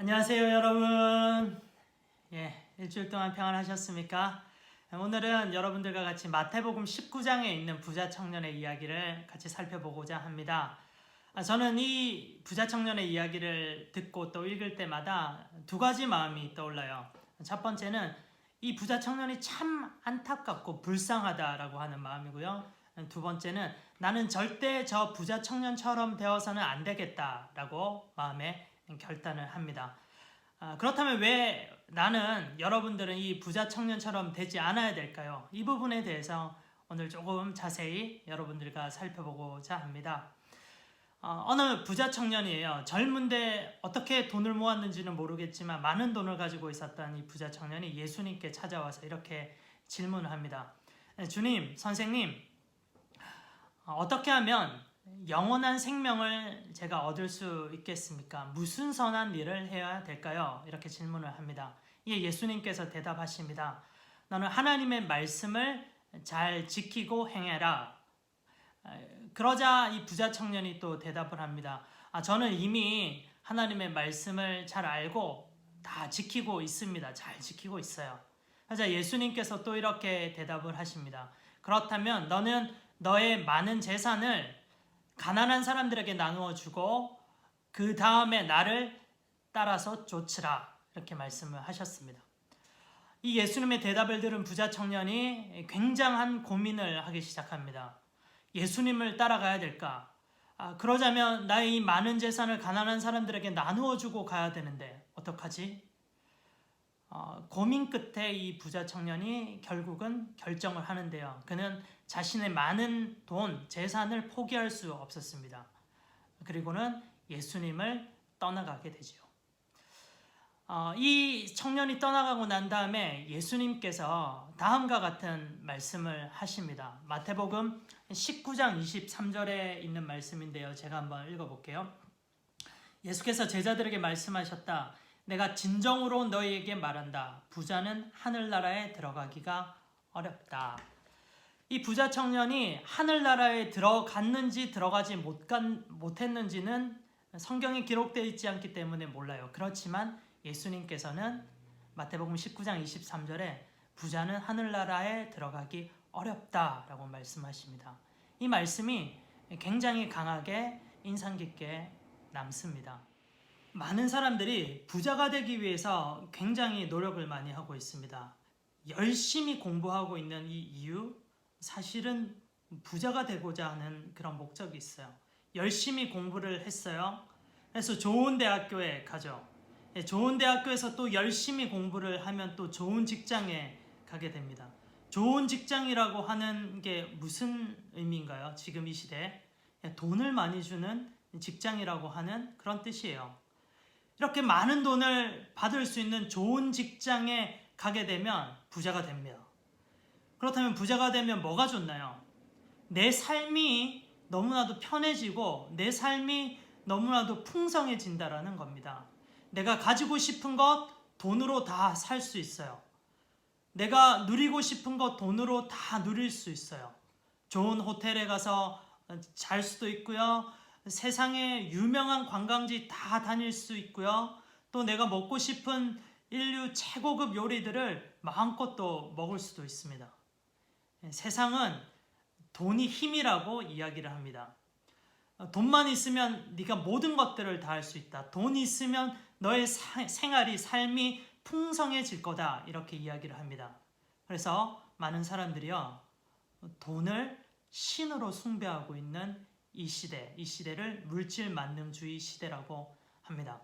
안녕하세요 여러분. 일주일 동안 평안하셨습니까? 오늘은 여러분들과 같이 마태복음 19장에 있는 부자 청년의 이야기를 같이 살펴보고자 합니다. 저는 이 부자 청년의 이야기를 듣고 또 읽을 때마다 두 가지 마음이 떠올라요. 첫 번째는 이 부자 청년이 참 안타깝고 불쌍하다라고 하는 마음이고요. 두 번째는 나는 절대 저 부자 청년처럼 되어서는 안 되겠다라고 마음에 결단을 합니다. 그렇다면 왜 나는 여러분들은 이 부자 청년처럼 되지 않아야 될까요? 이 부분에 대해서 오늘 조금 자세히 여러분들과 살펴보고자 합니다. 어느 부자 청년이에요. 젊은데 어떻게 돈을 모았는지는 모르겠지만 많은 돈을 가지고 있었던 이 부자 청년이 예수님께 찾아와서 이렇게 질문을 합니다. 주님, 선생님, 어떻게 하면 영원한 생명을 제가 얻을 수 있겠습니까? 무슨 선한 일을 해야 될까요? 이렇게 질문을 합니다. 이에 예수님께서 대답하십니다. 너는 하나님의 말씀을 잘 지키고 행해라. 그러자 이 부자 청년이 또 대답을 합니다. 저는 이미 하나님의 말씀을 잘 알고 다 지키고 있습니다. 잘 지키고 있어요. 그러자 예수님께서 또 이렇게 대답을 하십니다. 그렇다면 너는 너의 많은 재산을 가난한 사람들에게 나누어 주고 그 다음에 나를 따라서 좇으라, 이렇게 말씀을 하셨습니다. 이 예수님의 대답을 들은 부자 청년이 굉장한 고민을 하기 시작합니다. 예수님을 따라가야 될까? 그러자면 나의 이 많은 재산을 가난한 사람들에게 나누어 주고 가야 되는데 어떡하지? 고민 끝에 이 부자 청년이 결국은 결정을 하는데요. 그는 자신의 많은 돈, 재산을 포기할 수 없었습니다. 그리고는 예수님을 떠나가게 되죠. 이 청년이 떠나가고 난 다음에 예수님께서 다음과 같은 말씀을 하십니다. 마태복음 19장 23절에 있는 말씀인데요. 제가 한번 읽어볼게요. 예수께서 제자들에게 말씀하셨다. 내가 진정으로 너희에게 말한다. 부자는 하늘나라에 들어가기가 어렵다. 이 부자 청년이 하늘나라에 들어갔는지 들어가지 못했는지는 성경에 기록되어 있지 않기 때문에 몰라요. 그렇지만 예수님께서는 마태복음 19장 23절에 부자는 하늘나라에 들어가기 어렵다라고 말씀하십니다. 이 말씀이 굉장히 강하게 인상 깊게 남습니다. 많은 사람들이 부자가 되기 위해서 굉장히 노력을 많이 하고 있습니다. 열심히 공부하고 있는 이 이유, 사실은 부자가 되고자 하는 그런 목적이 있어요. 열심히 공부를 했어요. 그래서 좋은 대학교에 가죠. 좋은 대학교에서 또 열심히 공부를 하면 또 좋은 직장에 가게 됩니다. 좋은 직장이라고 하는 게 무슨 의미인가요? 지금 이 시대에 돈을 많이 주는 직장이라고 하는 그런 뜻이에요. 이렇게 많은 돈을 받을 수 있는 좋은 직장에 가게 되면 부자가 됩니다. 그렇다면 부자가 되면 뭐가 좋나요? 내 삶이 너무나도 편해지고 내 삶이 너무나도 풍성해진다라는 겁니다. 내가 가지고 싶은 것 돈으로 다 살 수 있어요. 내가 누리고 싶은 것 돈으로 다 누릴 수 있어요. 좋은 호텔에 가서 잘 수도 있고요. 세상에 유명한 관광지 다 다닐 수 있고요. 또 내가 먹고 싶은 인류 최고급 요리들을 마음껏 또 먹을 수도 있습니다. 세상은 돈이 힘이라고 이야기를 합니다. 돈만 있으면 네가 모든 것들을 다 할 수 있다. 돈이 있으면 너의 생활이, 삶이 풍성해질 거다. 이렇게 이야기를 합니다. 그래서 많은 사람들이요, 돈을 신으로 숭배하고 있는 이 시대를 물질 만능주의 시대라고 합니다.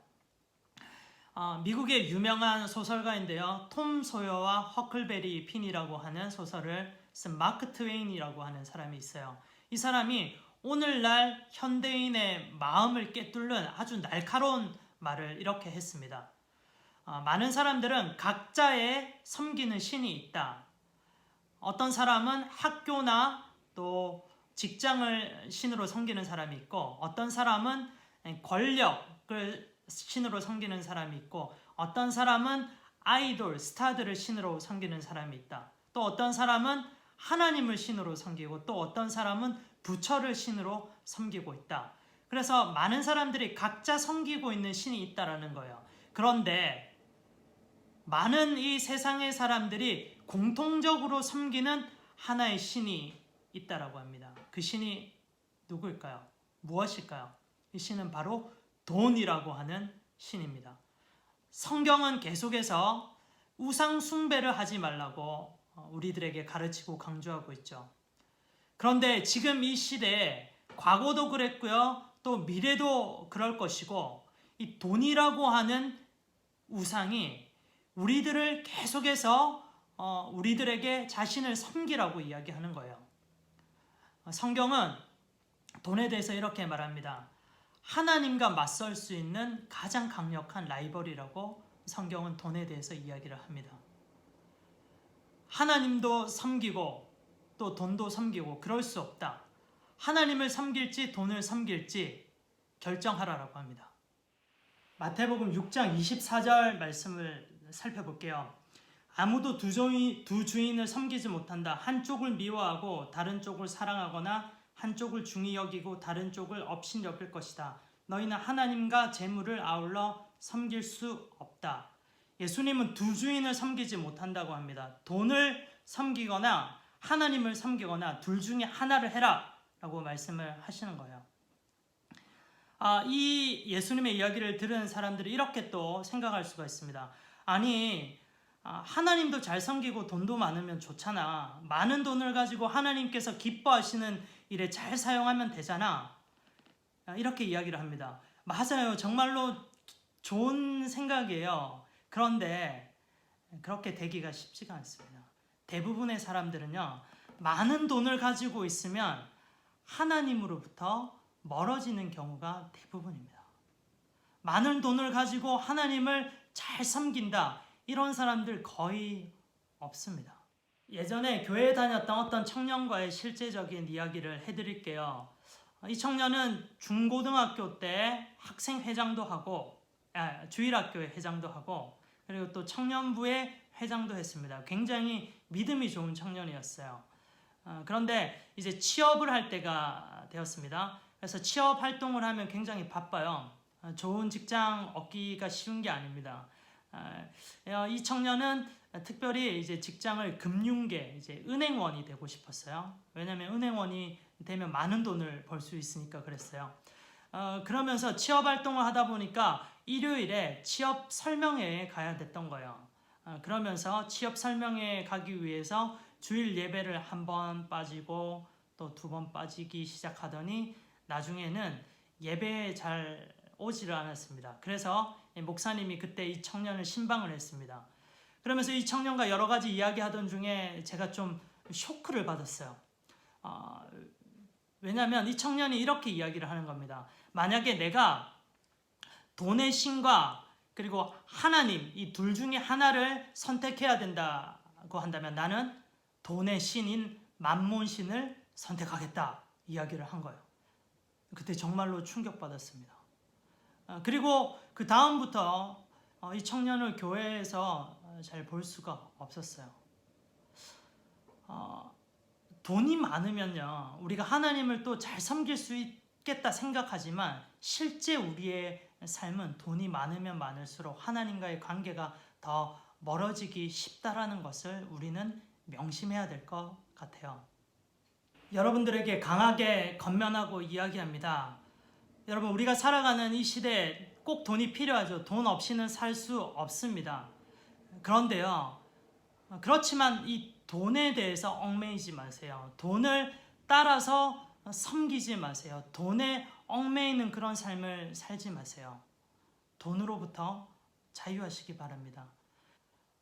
미국의 유명한 소설가인데요. 톰 소여와 허클베리 핀이라고 하는 소설을 쓴 마크 트웨인이라고 하는 사람이 있어요. 이 사람이 오늘날 현대인의 마음을 꿰뚫는 아주 날카로운 말을 이렇게 했습니다. 많은 사람들은 각자의 섬기는 신이 있다. 어떤 사람은 학교나 또 직장을 신으로 섬기는 사람이 있고, 어떤 사람은 권력을 신으로 섬기는 사람이 있고, 어떤 사람은 아이돌, 스타들을 신으로 섬기는 사람이 있다. 또 어떤 사람은 하나님을 신으로 섬기고, 또 어떤 사람은 부처를 신으로 섬기고 있다. 그래서 많은 사람들이 각자 섬기고 있는 신이 있다라는 거예요. 그런데 많은 이 세상의 사람들이 공통적으로 섬기는 하나의 신이 있다라고 합니다. 그 신이 누구일까요? 무엇일까요? 이 신은 바로 돈이라고 하는 신입니다. 성경은 계속해서 우상 숭배를 하지 말라고 우리들에게 가르치고 강조하고 있죠. 그런데 지금 이 시대에 과거도 그랬고요, 또 미래도 그럴 것이고, 이 돈이라고 하는 우상이 우리들을 계속해서 우리들에게 자신을 섬기라고 이야기하는 거예요. 성경은 돈에 대해서 이렇게 말합니다. 하나님과 맞설 수 있는 가장 강력한 라이벌이라고 성경은 돈에 대해서 이야기를 합니다. 하나님도 섬기고 또 돈도 섬기고 그럴 수 없다. 하나님을 섬길지 돈을 섬길지 결정하라라고 합니다. 마태복음 6장 24절 말씀을 살펴볼게요. 아무도 두 주인을 섬기지 못한다. 한쪽을 미워하고 다른 쪽을 사랑하거나 한쪽을 중히 여기고 다른 쪽을 업신 여길 것이다. 너희는 하나님과 재물을 아울러 섬길 수 없다. 예수님은 두 주인을 섬기지 못한다고 합니다. 돈을 섬기거나 하나님을 섬기거나 둘 중에 하나를 해라 라고 말씀을 하시는 거예요. 이 예수님의 이야기를 들은 사람들이 이렇게 또 생각할 수가 있습니다. 아니, 하나님도 잘 섬기고 돈도 많으면 좋잖아. 많은 돈을 가지고 하나님께서 기뻐하시는 일에 잘 사용하면 되잖아. 이렇게 이야기를 합니다. 맞아요. 정말로 좋은 생각이에요. 그런데 그렇게 되기가 쉽지가 않습니다. 대부분의 사람들은요, 많은 돈을 가지고 있으면 하나님으로부터 멀어지는 경우가 대부분입니다. 많은 돈을 가지고 하나님을 잘 섬긴다, 이런 사람들 거의 없습니다. 예전에 교회에 다녔던 어떤 청년과의 실제적인 이야기를 해드릴게요. 이 청년은 중고등학교 때 학생회장도 하고 주일학교의 회장도 하고 그리고 또 청년부의 회장도 했습니다. 굉장히 믿음이 좋은 청년이었어요. 그런데 이제 취업을 할 때가 되었습니다. 그래서 취업 활동을 하면 굉장히 바빠요. 좋은 직장 얻기가 쉬운 게 아닙니다. 이 청년은 특별히 이제 직장을 금융계, 이제 은행원이 되고 싶었어요. 왜냐하면 은행원이 되면 많은 돈을 벌 수 있으니까 그랬어요. 그러면서 취업 활동을 하다 보니까 일요일에 취업 설명회에 가야 됐던 거예요. 그러면서 취업 설명회에 가기 위해서 주일 예배를 한 번 빠지고 또 두 번 빠지기 시작하더니 나중에는 예배에 잘 오지를 않았습니다. 그래서 목사님이 그때 이 청년을 신방을 했습니다. 그러면서 이 청년과 여러 가지 이야기하던 중에 제가 좀 쇼크를 받았어요. 왜냐하면 이 청년이 이렇게 이야기를 하는 겁니다. 만약에 내가 돈의 신과 그리고 하나님, 이 둘 중에 하나를 선택해야 된다고 한다면 나는 돈의 신인 만몬신을 선택하겠다, 이야기를 한 거예요. 그때 정말로 충격받았습니다. 그리고 그 다음부터 이 청년을 교회에서 잘 볼 수가 없었어요. 돈이 많으면요, 우리가 하나님을 또 잘 섬길 수 있겠다 생각하지만 실제 우리의 삶은 돈이 많으면 많을수록 하나님과의 관계가 더 멀어지기 쉽다라는 것을 우리는 명심해야 될 것 같아요. 여러분들에게 강하게 권면하고 이야기합니다. 여러분, 우리가 살아가는 이 시대에 꼭 돈이 필요하죠. 돈 없이는 살 수 없습니다. 그런데요, 그렇지만 이 돈에 대해서 얽매이지 마세요. 돈을 따라서 섬기지 마세요. 돈에 얽매이는 그런 삶을 살지 마세요. 돈으로부터 자유하시기 바랍니다.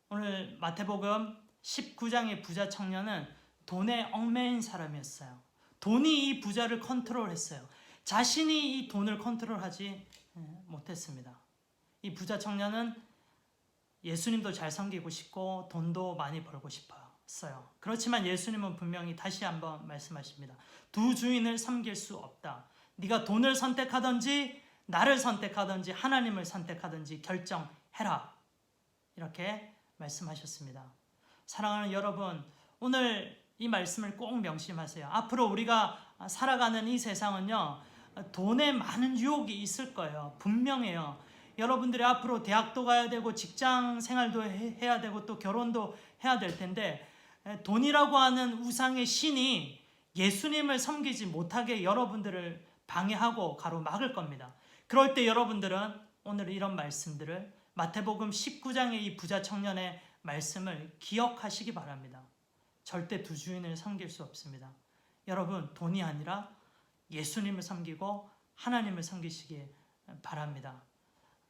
오늘 마태복음 19장의 부자 청년은 돈에 얽매인 사람이었어요. 돈이 이 부자를 컨트롤했어요. 자신이 이 돈을 컨트롤하지 못했습니다. 이 부자 청년은 예수님도 잘 섬기고 싶고 돈도 많이 벌고 싶었어요. 그렇지만 예수님은 분명히 다시 한번 말씀하십니다. 두 주인을 섬길 수 없다. 네가 돈을 선택하든지 나를 선택하든지 하나님을 선택하든지 결정해라. 이렇게 말씀하셨습니다. 사랑하는 여러분, 오늘 이 말씀을 꼭 명심하세요. 앞으로 우리가 살아가는 이 세상은요, 돈에 많은 유혹이 있을 거예요. 분명해요. 여러분들이 앞으로 대학도 가야 되고 직장 생활도 해야 되고 또 결혼도 해야 될 텐데 돈이라고 하는 우상의 신이 예수님을 섬기지 못하게 여러분들을 방해하고 가로막을 겁니다. 그럴 때 여러분들은 오늘 이런 말씀들을 마태복음 19장의 이 부자 청년의 말씀을 기억하시기 바랍니다. 절대 두 주인을 섬길 수 없습니다. 여러분, 돈이 아니라 예수님을 섬기고 하나님을 섬기시기 바랍니다.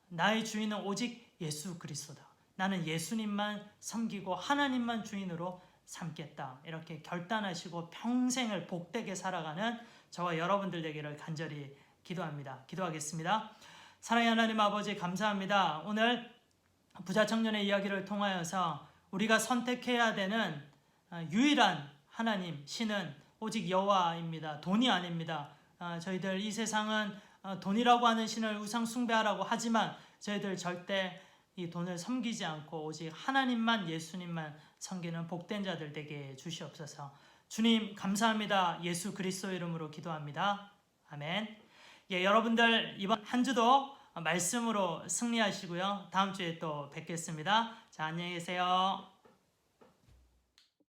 나의 주인은 오직 예수 그리스도다. 나는 예수님만 섬기고 하나님만 주인으로 삼겠다. 이렇게 결단하시고 평생을 복되게 살아가는 저와 여러분들 되기를 간절히 기도합니다. 기도하겠습니다. 사랑의 하나님 아버지, 감사합니다. 오늘 부자 청년의 이야기를 통하여서 우리가 선택해야 되는 유일한 하나님, 신은 오직 여호와입니다. 돈이 아닙니다. 저희들 이 세상은 돈이라고 하는 신을 우상 숭배하라고 하지만 저희들 절대 이 돈을 섬기지 않고 오직 하나님만, 예수님만 섬기는 복된 자들 되게 주시옵소서. 주님 감사합니다. 예수 그리스도 이름으로 기도합니다. 아멘. 여러분들 이번 한 주도 말씀으로 승리하시고요. 다음 주에 또 뵙겠습니다. 자, 안녕히 계세요.